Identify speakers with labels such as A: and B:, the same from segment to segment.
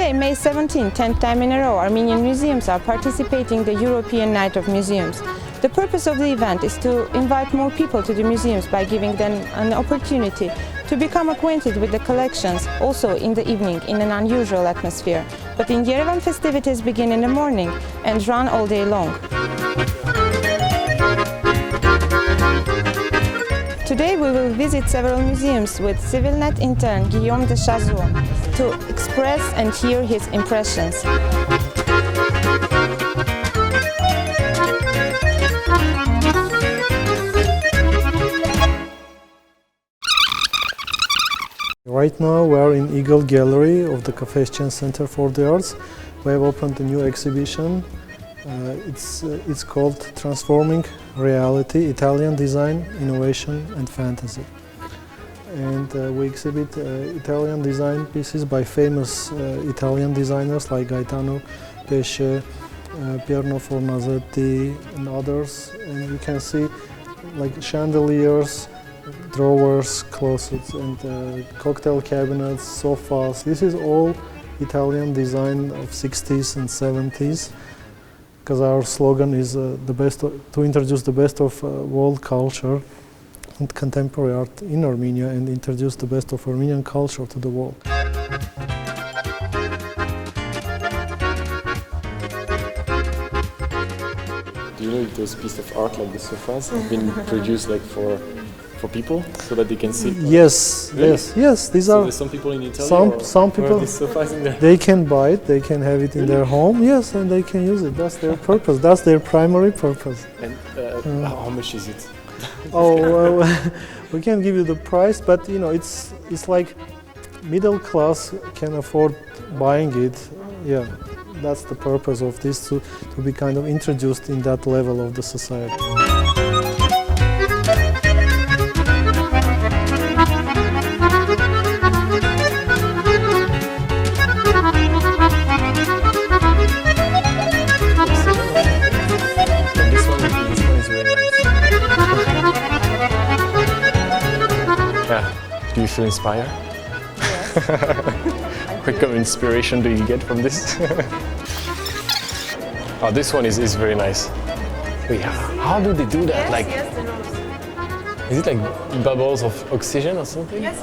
A: Today, May 17, 10th time in a row, Armenian museums are participating in the European Night of Museums. The purpose of the event is to invite more people to the museums by giving them an opportunity to become acquainted with the collections, also in the evening in an unusual atmosphere. But in Yerevan, festivities begin in the morning and run all day long. Today we will visit several museums with CivilNet intern Guillaume De Chazournes to express and hear his impressions.
B: Right now we are in Eagle Gallery of the Cafestian Center for the Arts. We have opened a new exhibition. It's called Transforming Reality, Italian Design, Innovation and Fantasy. And we exhibit Italian design pieces by famous Italian designers like Gaetano Pesce, Pierno Fornasetti and others. And you can see like chandeliers, drawers, closets and cocktail cabinets, sofas. This is all Italian design of 60s and 70s. Because our slogan is to introduce the best of world culture and contemporary art in Armenia and introduce the best of Armenian culture to the world.
C: Do you know if those pieces of art like the sofas have been produced like for people so that they can sit?
B: Yes, really? yes. These
C: so
B: are
C: there's some people in Italy.
B: Some people.
C: These sofas in there?
B: They can buy it. They can have it in their home. Yes, and they can use it. That's their purpose. That's their primary purpose.
C: And how much is it?
B: Oh, well, we can't give you the price, but you know, it's like middle class can afford buying it. Yeah, that's the purpose of this to be kind of introduced in that level of the society.
C: Do you feel inspired?
A: Yes.
C: What kind of inspiration do you get from this? Oh, this one is very nice. Wait, how do they do that?
A: Yes, the nose.
C: Is it like bubbles of oxygen or something?
A: Yes.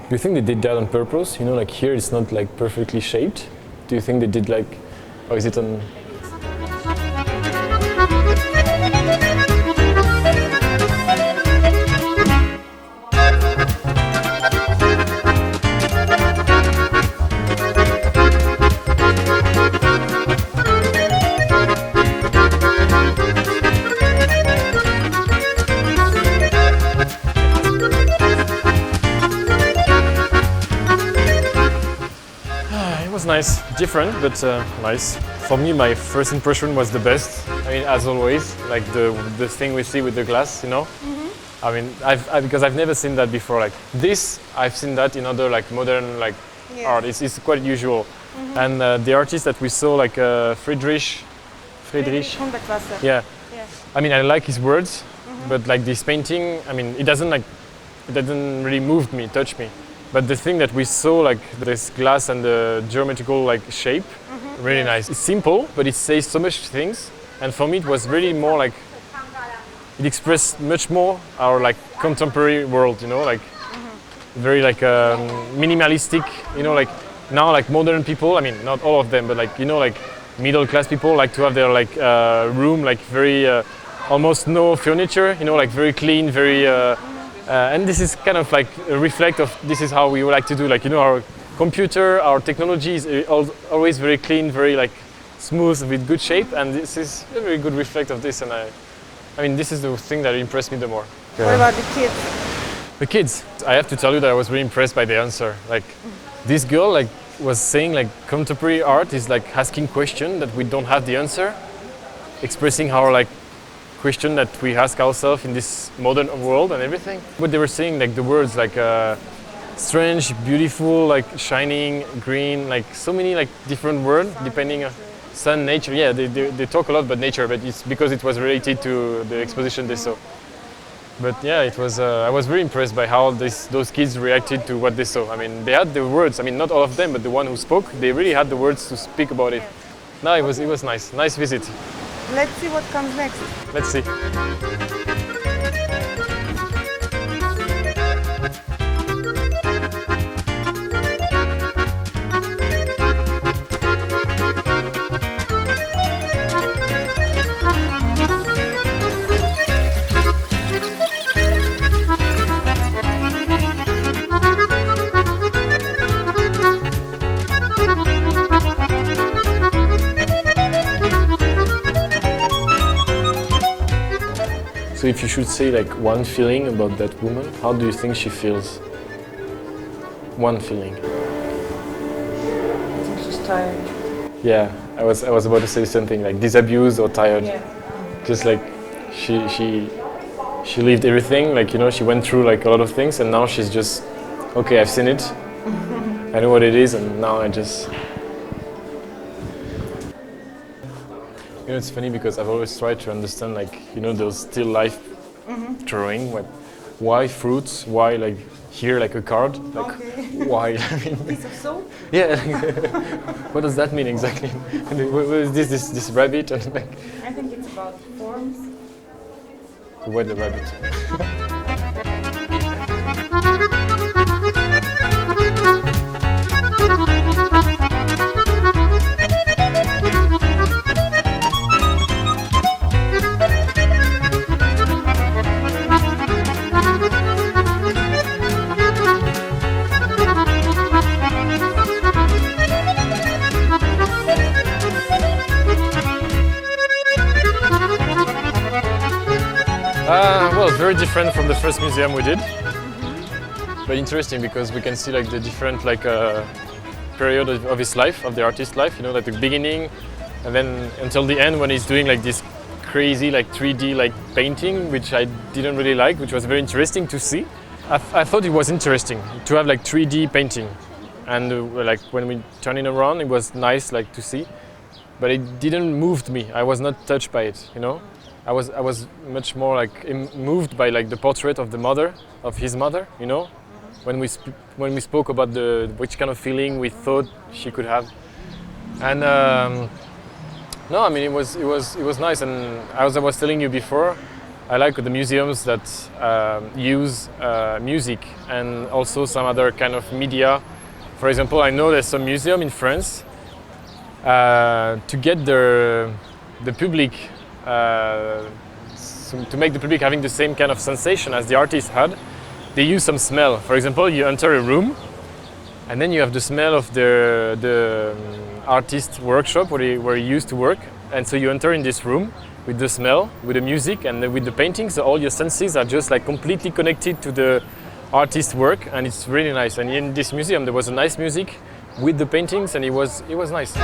C: Do you think they did that on purpose? You know, like here it's not like perfectly shaped. Do you think they did like, or is it on? Nice, different, but nice. For me, my first impression was the best. I mean, as always, like the thing we see with the glass, you know. Mm-hmm. I mean, because I've never seen that before. Like this, I've seen that in other like modern like art. It's quite usual. Mm-hmm. And the artist that we saw, like Friedrich. Yeah. I mean, I like his words, but like this painting, I mean, it doesn't really move me, touch me. But the thing that we saw, like this glass and the geometrical like shape, really nice. It's simple, but it says so much things. And for me, it was really more like, it expressed much more our like contemporary world, you know, like very like minimalistic, you know, like now like modern people, I mean, not all of them, but like, you know, like middle class people like to have their like room, like very, almost no furniture, you know, like very clean, very, and this is kind of like a reflect of this is how we would like to do, like, you know, our computer, our technology is always very clean, very like smooth with good shape, and this is a very good reflect of this. And I mean, this is the thing that impressed me the more.
A: What about the kids?
C: The kids, I have to tell you that I was really impressed by the answer. Like this girl like was saying like contemporary art is like asking questions that we don't have the answer, expressing our like question that we ask ourselves in this modern world and everything. What they were saying, like the words like strange, beautiful, like shining, green, like so many like different words depending on sun, nature. Yeah, they talk a lot about nature, but it's because it was related to the exposition they saw. But yeah, it was. I was very impressed by how those kids reacted to what they saw. I mean, they had the words. I mean, not all of them, but the one who spoke, they really had the words to speak about it. No, it was nice. Nice visit.
A: Let's see what comes next.
C: Let's see. So if you should say like one feeling about that woman, how do you think she feels? One feeling.
A: I think she's tired.
C: Yeah, I was about to say something like disabused or tired.
A: Yeah.
C: Just like she lived everything, like, you know, she went through like a lot of things, and now she's just, okay, I've seen it. I know what it is, and now I just. You know, it's funny because I've always tried to understand, like, you know, those still life drawing. Like, why fruits? Why, like, here, like a card? Like, why? I mean,
A: Piece of soap?
C: yeah. What does that mean exactly? What is this rabbit? And like,
A: I think it's about forms.
C: why the rabbit? Well, very different from the first museum we did, but interesting because we can see like the different like period of his life, of the artist's life. You know, like the beginning, and then until the end when he's doing like this crazy like 3D like painting, which I didn't really like, which was very interesting to see. I thought it was interesting to have like 3D painting, and like when we turn it around, it was nice like to see, but it didn't move me. I was not touched by it, you know. I was much more like moved by like the portrait of the mother, of his mother, you know, when we spoke about which kind of feeling we thought she could have, and no, I mean it was nice. And as I was telling you before, I like the museums that use music and also some other kind of media. For example, I know there's some museum in France to get the public. To make the public having the same kind of sensation as the artist had, they use some smell. For example, you enter a room, and then you have the smell of the artist's workshop where he used to work. And so you enter in this room with the smell, with the music, and with the paintings. So all your senses are just like completely connected to the artist's work, and it's really nice. And in this museum, there was a nice music with the paintings, and it was nice.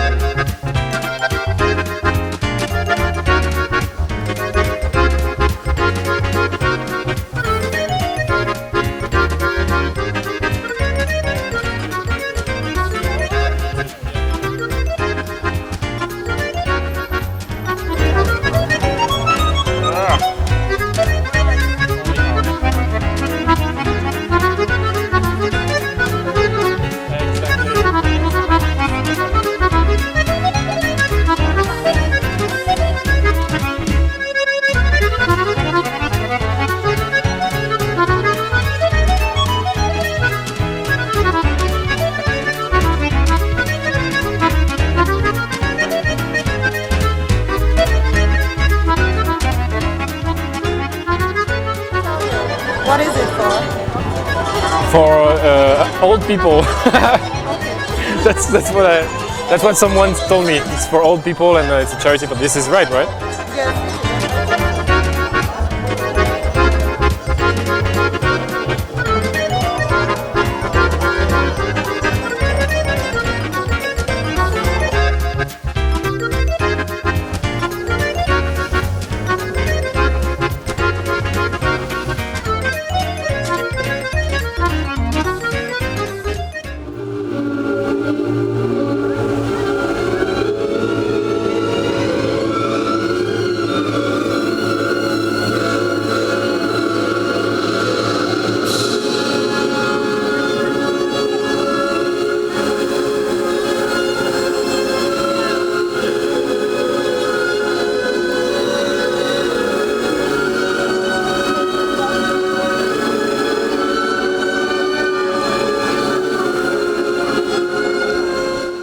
A: What is it for?
C: For old people. That's what someone told me. It's for old people, and it's a charity. But this is right?
A: Yes.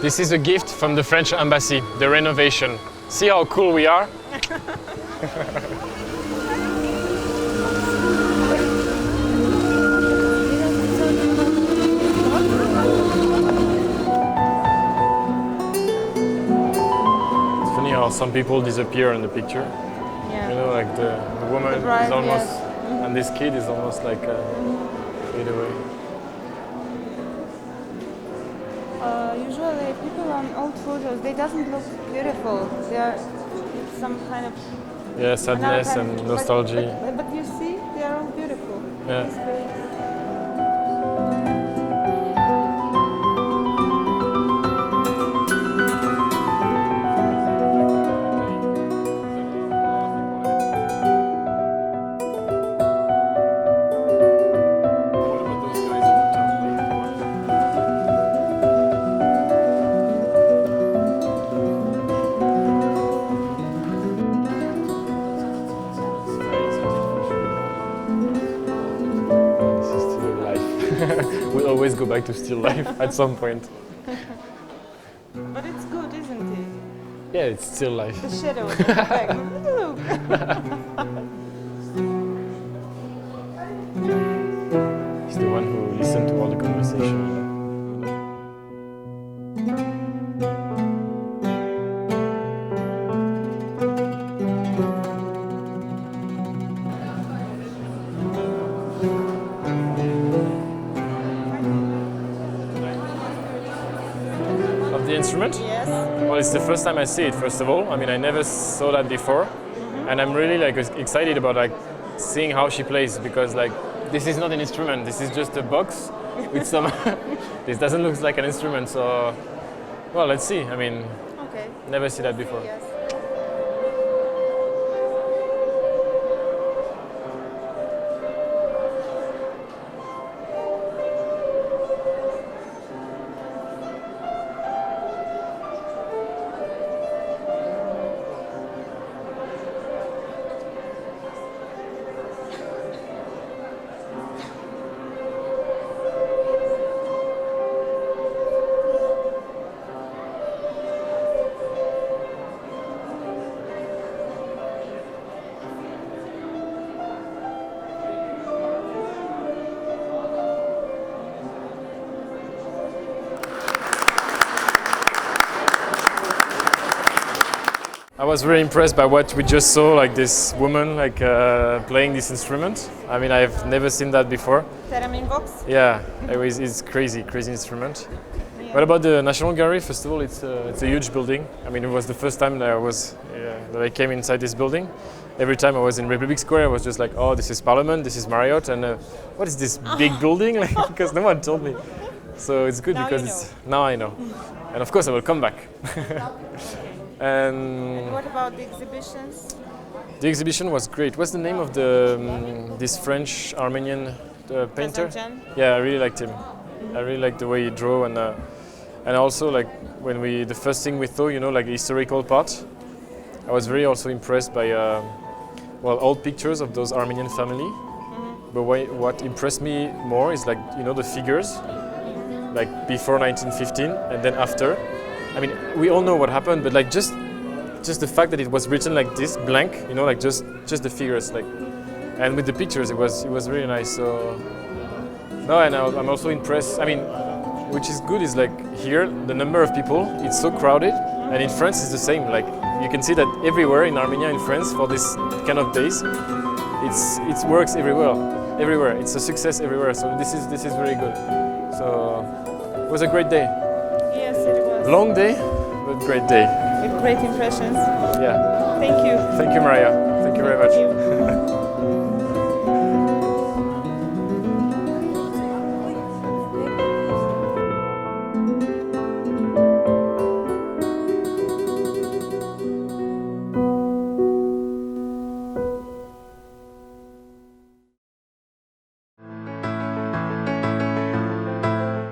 C: This is a gift from the French embassy, the renovation. See how cool we are? It's funny how some people disappear in the picture.
A: Yeah.
C: You know, like the woman
A: Right,
C: is almost,
A: yes.
C: and this kid is almost like fade away.
A: Usually people on old photos, they doesn't look beautiful. They are some kind of
C: Yeah, sadness
A: another kind
C: and
A: of-
C: nostalgia.
A: But you see, they are all beautiful.
C: Yeah.
A: It's very-
C: We'll always go back to still life at some point.
A: But it's good, isn't it?
C: Yeah, it's still life.
A: The shadow at the back. Look.
C: He's the one who listened to all the conversation. Of the instrument?
A: Yes.
C: Well, it's the first time I see it, first of all. I mean, I never saw that before. And I'm really like excited about like seeing how she plays, because like this is not an instrument, this is just a box with some this doesn't look like an instrument, so well, let's see. I mean,
A: Okay.
C: never see that before.
A: Yes.
C: I was very impressed by what we just saw, like this woman like playing this instrument. I mean, I've never seen that before.
A: Theremin box.
C: Yeah, it's crazy instrument. What about the National Gallery? First of all, it's a huge building. I mean, it was the first time that I came inside this building. Every time I was in Republic Square, I was just like, oh, this is Parliament, this is Marriott, and what is this big building? Like, because no one told me. So it's good
A: Now
C: because
A: you
C: now I know. And of course I will come back.
A: And what about the exhibitions?
C: The exhibition was great. What's the name of this French Armenian painter?
A: Kazanjan?
C: Yeah, I really liked him. I really liked the way he drew, and also like when the first thing we saw, you know, like the historical part. I was very also impressed by old pictures of those Armenian family. But what impressed me more is like, you know, the figures, like before 1915 and then after. I mean, we all know what happened, but like just the fact that it was written like this, blank, you know, like just the figures, like, and with the pictures, it was really nice. So no, and I'm also impressed. I mean, which is good is like here the number of people, it's so crowded, and in France it's the same. Like you can see that everywhere in Armenia, in France, for this kind of days, it works everywhere. Everywhere, it's a success everywhere. So this is very good. So it was a great day.
A: Yes, it was.
C: Long day, but great day.
A: With great impressions.
C: Yeah.
A: Thank you.
C: Thank you, Maria. Thank you very much.
A: Thank you.